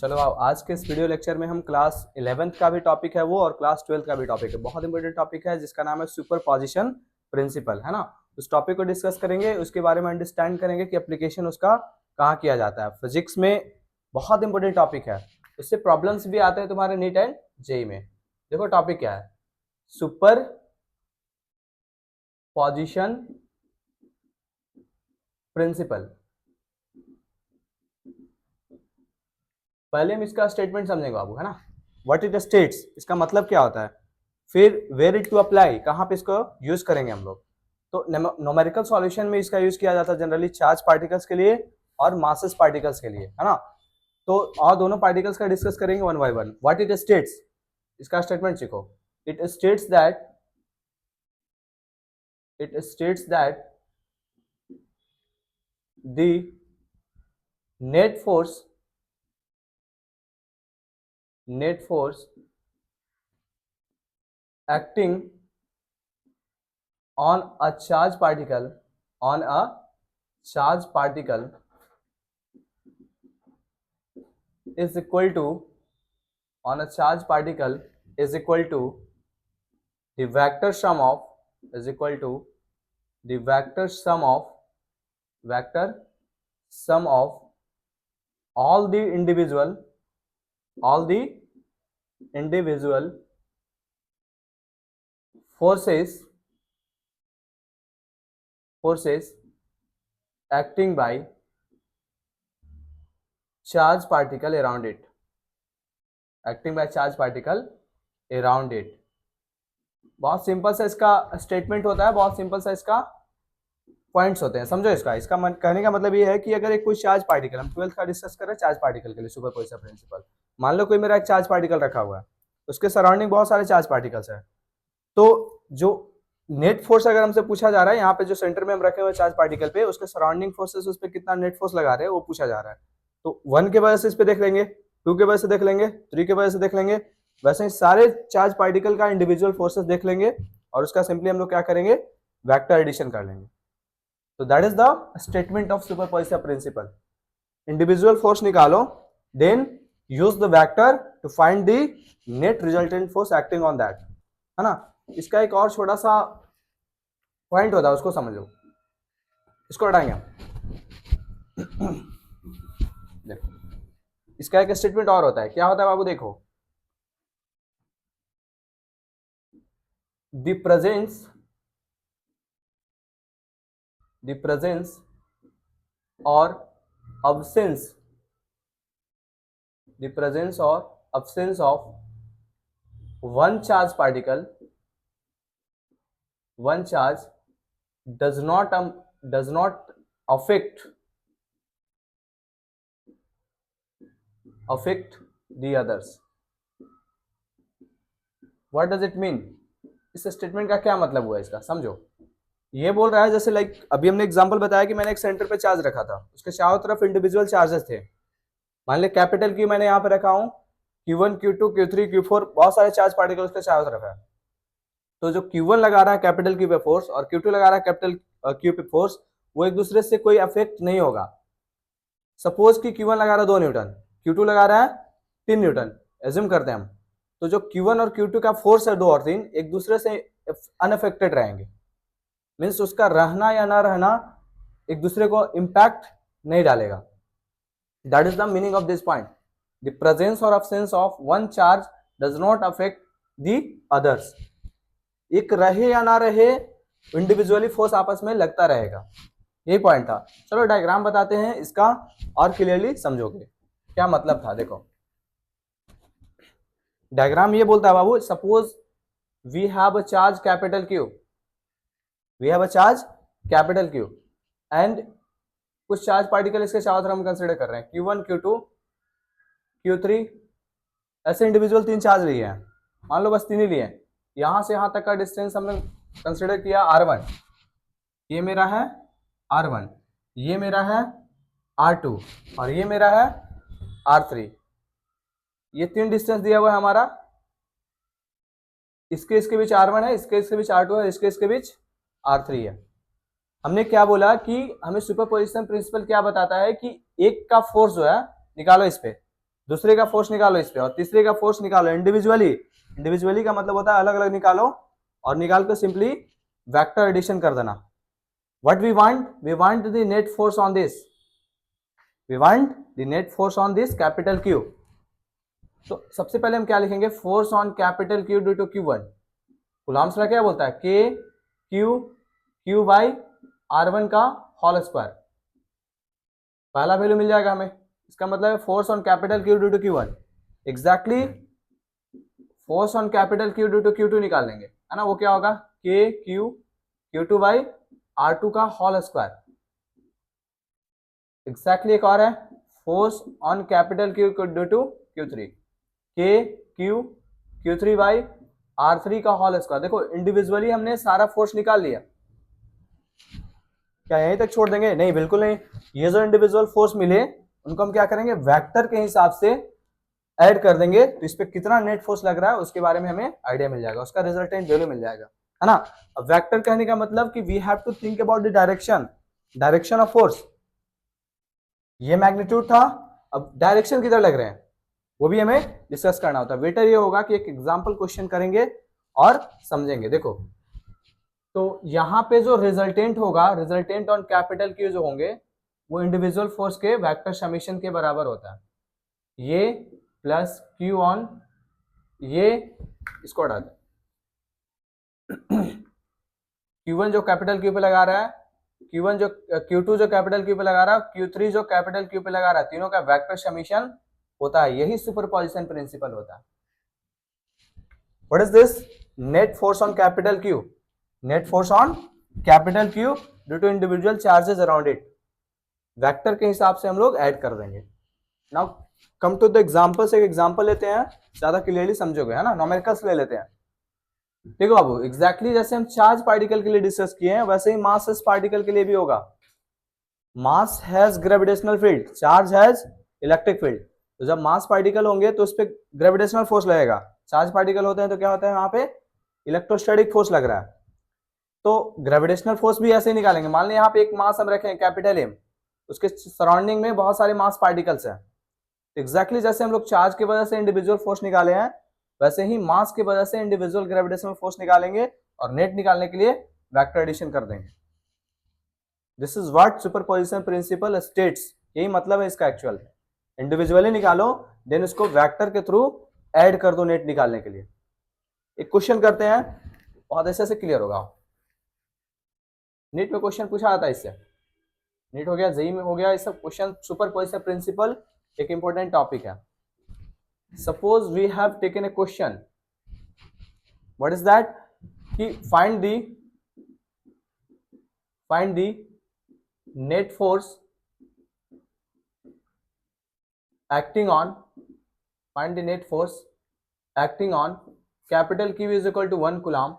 चलो आज के इस वीडियो लेक्चर में हम क्लास 11th का भी टॉपिक है वो और क्लास 12th का भी टॉपिक है। बहुत इंपॉर्टेंट टॉपिक है जिसका नाम है सुपरपोजिशन प्रिंसिपल, है ना। उस टॉपिक को डिस्कस करेंगे, उसके बारे में अंडरस्टैंड करेंगे कि एप्लीकेशन उसका कहाँ किया जाता है। फिजिक्स में बहुत इंपॉर्टेंट टॉपिक है, इससे प्रॉब्लम्स भी आते हैं तुम्हारे नीट एंड जेई में। देखो टॉपिक क्या है, सुपर पोजिशन प्रिंसिपल। पहले हम इसका स्टेटमेंट समझेंगे बाबू, है ना। व्हाट इट स्टेट्स, इसका मतलब क्या होता है, फिर वेयर इट टू अप्लाई, कहाँ पे इसको यूज करेंगे हम लोग। तो न्यूमेरिकल सॉल्यूशन में इसका यूज किया जाता है जनरली चार्ज पार्टिकल्स के लिए और मासेस पार्टिकल्स के लिए, है ना। तो और दोनों पार्टिकल्स का डिस्कस करेंगे one by one. What it states, इसका स्टेटमेंट सीखो। It states that the net force acting on a charged particle is equal to the vector sum of all the individual forces acting by charged particle around it, बहुत simple सा इसका statement होता है, बहुत simple सा इसका points होते हैं, समझो। इसका कहने का मतलब ये है कि अगर एक कोई चार्ज पार्टिकल, हम 12th का डिस्कस कर रहे हैं चार्ज पार्टिकल के लिए सुपरपोजिशन प्रिंसिपल। मान लो कोई मेरा एक चार्ज पार्टिकल रखा हुआ है, उसके सराउंडिंग बहुत सारे चार्ज पार्टिकल्स हैं। तो जो नेट फोर्स अगर हमसे पूछा जा रहा है, यहाँ पे जो सेंटर में हम रखे हुए चार्ज पार्टिकल पे, उसके सराउंडिंग फोर्सेस उस पर कितना नेट फोर्स लगा रहे हैं वो पूछा जा रहा है। तो 1 के वजह से इस पे देख लेंगे, 2 के वजह से देख लेंगे, 3 के वजह से देख लेंगे। वैसे ही सारे चार्ज पार्टिकल का इंडिविजुअल फोर्सेस देख लेंगे और उसका सिंपली हम लोग क्या करेंगे, वेक्टर एडिशन कर लेंगे। तो that is the statement of superposition principle. Individual force निकालो, then use the vector to find the net resultant force acting on that, है ना। इसका एक और छोटा सा पॉइंट होता है, उसको समझो। इसको हटाएंगे हम। देखो इसका एक स्टेटमेंट और होता है, क्या होता है बाबू, देखो। द प्रेजेंस और absence of one charge does not affect the others. What does it mean? इस स्टेटमेंट का क्या मतलब हुआ इसका, समझो। ये बोल रहा है जैसे लाइक अभी हमने एग्जांपल बताया कि मैंने एक सेंटर पे चार्ज रखा था, उसके चारों तरफ इंडिविजुअल चार्जेस थे। मान ले कैपिटल Q मैंने यहाँ पे रखा हूँ, Q1 Q2 Q3 Q4, बहुत सारे चार्ज पार्टिकल उसके चारों तरफ है। तो जो Q1 लगा रहा है कैपिटल Q पे फोर्स और Q2 लगा रहा है कैपिटल Q पे फोर्स, वो एक दूसरे से कोई अफेक्ट नहीं होगा। सपोज कि Q1 लगा रहा है 2 न्यूटन, Q2 लगा रहा है 3 न्यूटन, एज्यूम करते हैं हम। तो जो Q1 और Q2 का फोर्स है 2 और 3, एक दूसरे से अनअफेक्टेड रहेंगे। मीन्स उसका रहना या ना रहना एक दूसरे को इम्पैक्ट नहीं डालेगा। That is the meaning of this point. The presence और absence of one charge does not affect the others. एक रहे या ना रहे, इंडिविजुअली फोर्स आपस में लगता रहेगा, यही पॉइंट था। चलो डायग्राम बताते हैं इसका और क्लियरली समझोगे क्या मतलब था। देखो डायग्राम ये बोलता है बाबू, suppose we have a charge capital Q and कुछ चार्ज पार्टिकल इसके चारों तरफ हम कंसिडर कर रहे हैं, Q1 Q2 Q3, ऐसे इंडिविजुअल 3 चार्ज लिए हैं। मान लो बस 3 ही लिए हैं। यहां से यहां तक का डिस्टेंस हमने कंसिडर किया R1, ये मेरा है R1, ये मेरा है R2 और ये मेरा है R3। ये 3 डिस्टेंस दिया हुआ है हमारा, इसके बीच R1 है, इसके बीच R2 है, इसके बीच R3 है। हमने क्या बोला कि हमें सुपरपोजिशन प्रिंसिपल क्या बताता है कि एक का फोर्स जो है निकालो इस पे, दूसरे का फोर्स निकालो इस पे, और तीसरे का फोर्स निकालो इंडिविजुअली। इंडिविजुअली का मतलब होता है अलग अलग निकालो, और निकाल कर सिंपली वेक्टर एडिशन कर देना। What we want the net force on this, we want the net force on this capital Q. तो सबसे पहले हम क्या लिखेंगे, force on capital Q due to Q1। Coulomb's का क्या बोलता है, के क्यू बाई R1 का होल स्क्वायर। पहला वैल्यू मिल जाएगा हमें, इसका मतलब है force on capital Q due to Q1। Exactly force on capital Q due to Q2 निकाल लेंगे, है ना। वो क्या होगा, के Q2 बाई R2 का होल स्क्वायर। एग्जैक्टली एक और है, force on capital Q due to Q3, K Q3 by R3 का होल स्क्वायर। देखो इंडिविजुअली हमने सारा फोर्स निकाल लिया, क्या यहीं तक छोड़ देंगे, नहीं बिल्कुल नहीं। ये जो इंडिविजुअल फोर्स मिले उनको हम क्या करेंगे, वेक्टर के हिसाब से ऐड कर देंगे, तो इस पे कितना नेट फोर्स लग रहा है उसके बारे में हमें आइडिया मिल जाएगा, उसका रिजल्टेंट वैल्यू मिल जाएगा, है ना। अब वेक्टर कहने का मतलब कि we have to think about the direction of force. ये मैग्नीट्यूड था, अब डायरेक्शन किधर लग रहे हैं वो भी हमें डिस्कस करना होता है। बेटर ये होगा कि एक एग्जाम्पल क्वेश्चन करेंगे और समझेंगे। देखो तो यहाँ पे जो रिजल्टेंट होगा, रिजल्टेंट ऑन कैपिटल क्यू जो होंगे वो इंडिविजुअल फोर्स के वेक्टर समेशन के बराबर होता है, ये प्लस क्यू ऑन ये, इसको हटा दें। Q1 जो कैपिटल क्यू पे लगा रहा है, Q1 जो Q2 जो कैपिटल क्यू पे लगा रहा है, Q3 जो कैपिटल क्यू पे लगा रहा है, तीनों का वेक्टर समेशन होता है, यही सुपरपोजिशन प्रिंसिपल होता है। What is this, net force on capital Q, net force on capital Q due to individual charges around it. Vector के हिसाब से हम लोग ऐड कर देंगे। Now come to the examples, एक एग्जांपल लेते हैं, ज्यादा क्लियरली समझोगे, है ना। न्यूमेरिकल्स ले लेते हैं। देखो बाबू, एग्जैक्टली जैसे हम चार्ज पार्टिकल के लिए डिस्कस किए हैं वैसे ही मास पार्टिकल के लिए भी होगा। मास has gravitational field, charge has electric field. तो जब मास पार्टिकल होंगे तो उस पर ग्रेविटेशनल फोर्स लगेगा, चार्ज पार्टिकल होते हैं तो क्या होता है, वहां पे इलेक्ट्रोस्टैटिक फोर्स लग रहा है। तो ग्रेविटेशनल फोर्स भी ऐसे ही निकालेंगे। मान लीजिए यहाँ पे एक मास हम रखें कैपिटल एम, उसके सराउंडिंग में बहुत सारे मास पार्टिकल्स हैं। एग्जैक्टली जैसे हम लोग चार्ज की वजह से इंडिविजुअल फोर्स निकाले हैं वैसे ही मास की वजह से इंडिविजुअल ग्रेविटेशनल फोर्स निकालेंगे और नेट निकालने के लिए वेक्टर एडिशन कर देंगे। This is what superposition principle states, यही मतलब है इसका एक्चुअल। इंडिविजुअली निकालो देन उसको वेक्टर के थ्रू ऐड कर दो नेट निकालने के लिए। एक क्वेश्चन करते हैं, बहुत ऐसे से क्लियर होगा। नीट में क्वेश्चन पूछा जाता है इससे, नीट हो गया, जेई में हो गया, ये सब क्वेश्चन सुपरपोजिशन प्रिंसिपल एक इंपॉर्टेंट टॉपिक है। Suppose we have taken a question, what is that, कि find the net force acting on, find the net force acting on capital Q is equal to 1 coulomb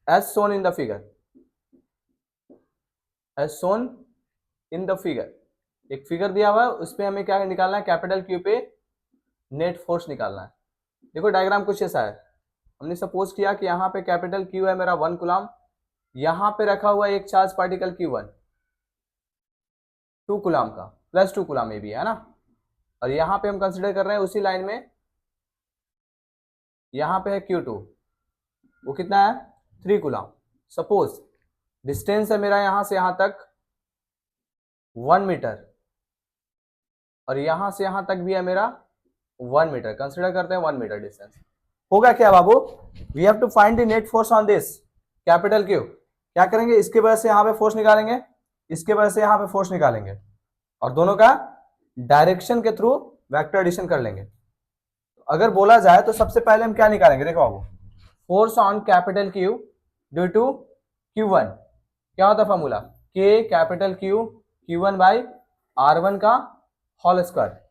as shown in the figure, as shown in the figure। एक figure दिया हुआ है, उस पे हमें क्या निकालना है, कैपिटल क्यू पे नेट फोर्स निकालना है। देखो डायग्राम कुछ ऐसा है, हमने सपोज किया कि यहाँ पे कैपिटल क्यू है मेरा 1 कूलम, यहाँ पे रखा हुआ एक चार्ज पार्टिकल Q1 2 कूलम का, प्लस 2 कूलम ये भी है ना। और यहाँ पे हम कंसिडर कर रहे हैं उसी लाइन में, यहाँ पे है Q2, वो कितना है 3 कूलम। सपोज डिस्टेंस है मेरा यहाँ से यहाँ तक 1 मीटर, और यहाँ से यहाँ तक भी है मेरा 1 मीटर, कंसिडर करते हैं 1 मीटर डिस्टेंस। होगा क्या बाबू, we have to find the net force on this capital Q. क्या करेंगे, इसके वजह से यहाँ पे फोर्स निकालेंगे, इसके वजह से यहाँ पे फोर्स निकालेंगे, और दोनों का डायरेक्शन के थ्रू वेक्टर एडिशन कर लेंगे। अगर बोला जाए तो सबसे पहले हम क्या निकालेंगे, देखो बाबू, force on capital Q due to Q1 क्या होता है फॉर्मूला, के capital Q Q1 by R1 का होल स्क्वायर।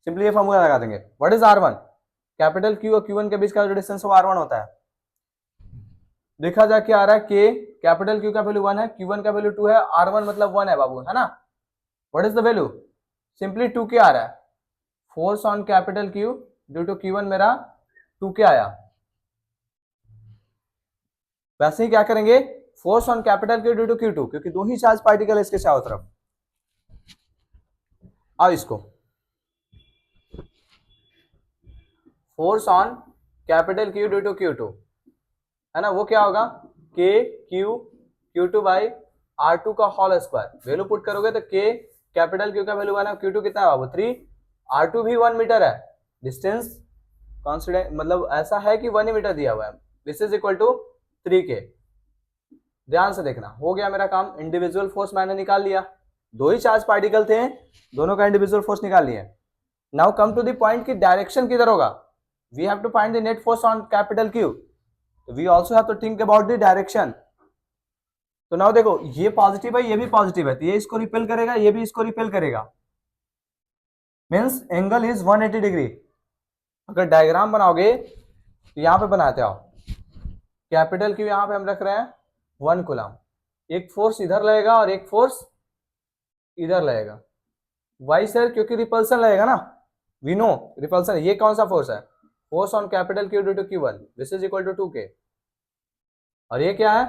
सिंपली ये फॉर्मूला लगा देंगे। What is R1, capital Q और Q1 के बीच का जो डिस्टेंस है वो R1 होता है। देखा जाए क्या आ रहा है, के कैपिटल Q का वैल्यू 1 है, Q1 का वैल्यू 2 है, R1 मतलब 1 है बाबू, है ना। What is the value, simply 2 K आ रहा है। Force on capital Q due to Q1 मेरा 2 के आया। वैसे ही क्या करेंगे, force on capital Q due to Q2, क्योंकि दो ही चार्ज पार्टिकल है इसके चारों तरफ। अब इसको force on capital Q due to Q2, है ना, वो क्या होगा के क्यू Q2 बाई R2 का होल स्क्वायर। वैल्यू पुट करोगे तो के कैपिटल क्यू का वैल्यू बना, Q2 कितना है वो 3, R2 भी 1 मीटर है, डिस्टेंस कॉन्स्टेंट मतलब ऐसा है कि 1 मीटर दिया हुआ है, this is equal to 3K। ध्यान से देखना, हो गया मेरा काम। इंडिविजुअल फोर्स मैंने निकाल लिया, दो ही चार्ज पार्टिकल थे, दोनों का इंडिविजुअल फोर्स निकाल लिए। Now come to the point की डायरेक्शन किधर होगा, we have to find the net force on capital Q, तो we also have to think about the direction. तो नाउ देखो ये पॉजिटिव है, ये भी पॉजिटिव है, तो ये इसको रिपेल करेगा, ये भी इसको रिपेल करेगा, मींस एंगल इज 180 डिग्री। अगर डायग्राम बनाओगे तो यहां पे बनाते आओ, कैपिटल क्यू यहां पे हम रख रहे हैं 1 कूलम, एक फोर्स इधर लगेगा और एक फोर्स इधर लगेगा। वाई सर, क्योंकि रिपल्सन लगेगा ना, वी नो रिपल्सन। ये कौन सा फोर्स है, force on capital Q due to Q1, this is equal to 2K। और ये क्या है,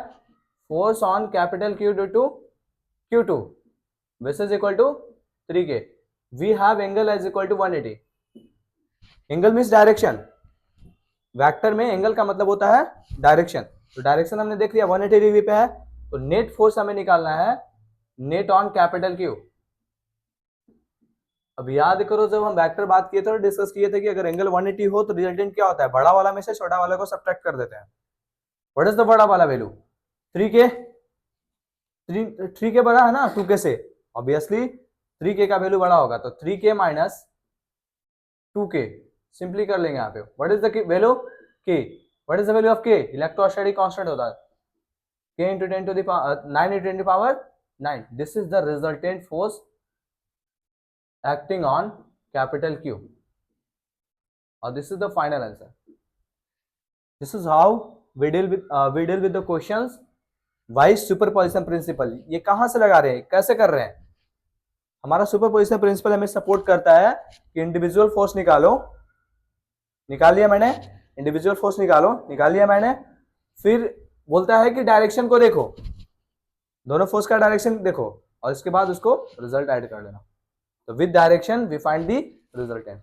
force on capital Q due to Q2, this is equal to 3K। We have angle as equal to 180। Angle means direction, vector में angle का मतलब होता है direction. तो डायरेक्शन हमने देख लिया 180 डिग्री पे है, तो नेट फोर्स हमें निकालना है नेट ऑन कैपिटल क्यू। अब याद करो जब हम वेक्टर बात किए थे और डिस्कस किए थे कि अगर एंगल 180 हो तो रिजल्टेंट क्या होता है, बड़ा वाला में से छोटा वाला को सब्ट्रैक्ट कर देते हैं। व्हाट इज द बड़ा वाला वैल्यू, 3K, 3K बड़ा है ना 2K से, ऑब्वियसली 3K का वैल्यू बड़ा होगा, तो 3K माइनस 2K सिंपली कर लेंगे यहाँ पे। What is the value K, what is the value of K, electrostatic constant होता है K into 10 to the power 9 into 10 to the power 9, this is the resultant force acting on capital Q, or this is the final answer. This is how we deal with the questions why superposition principle। ये कहां से लगा रहे हैं, कैसे कर रहे हैं, हमारा सुपरपोजिशन प्रिंसिपल हमें सपोर्ट करता है कि इंडिविजुअल फोर्स निकालो, निकाल लिया मैंने, इंडिविजुअल फोर्स निकालो, निकाल लिया मैंने, फिर बोलता है कि डायरेक्शन को देखो, दोनों फोर्स का डायरेक्शन देखो, और इसके बाद उसको रिजल्ट ऐड कर लेना। तो with direction we find the resultant.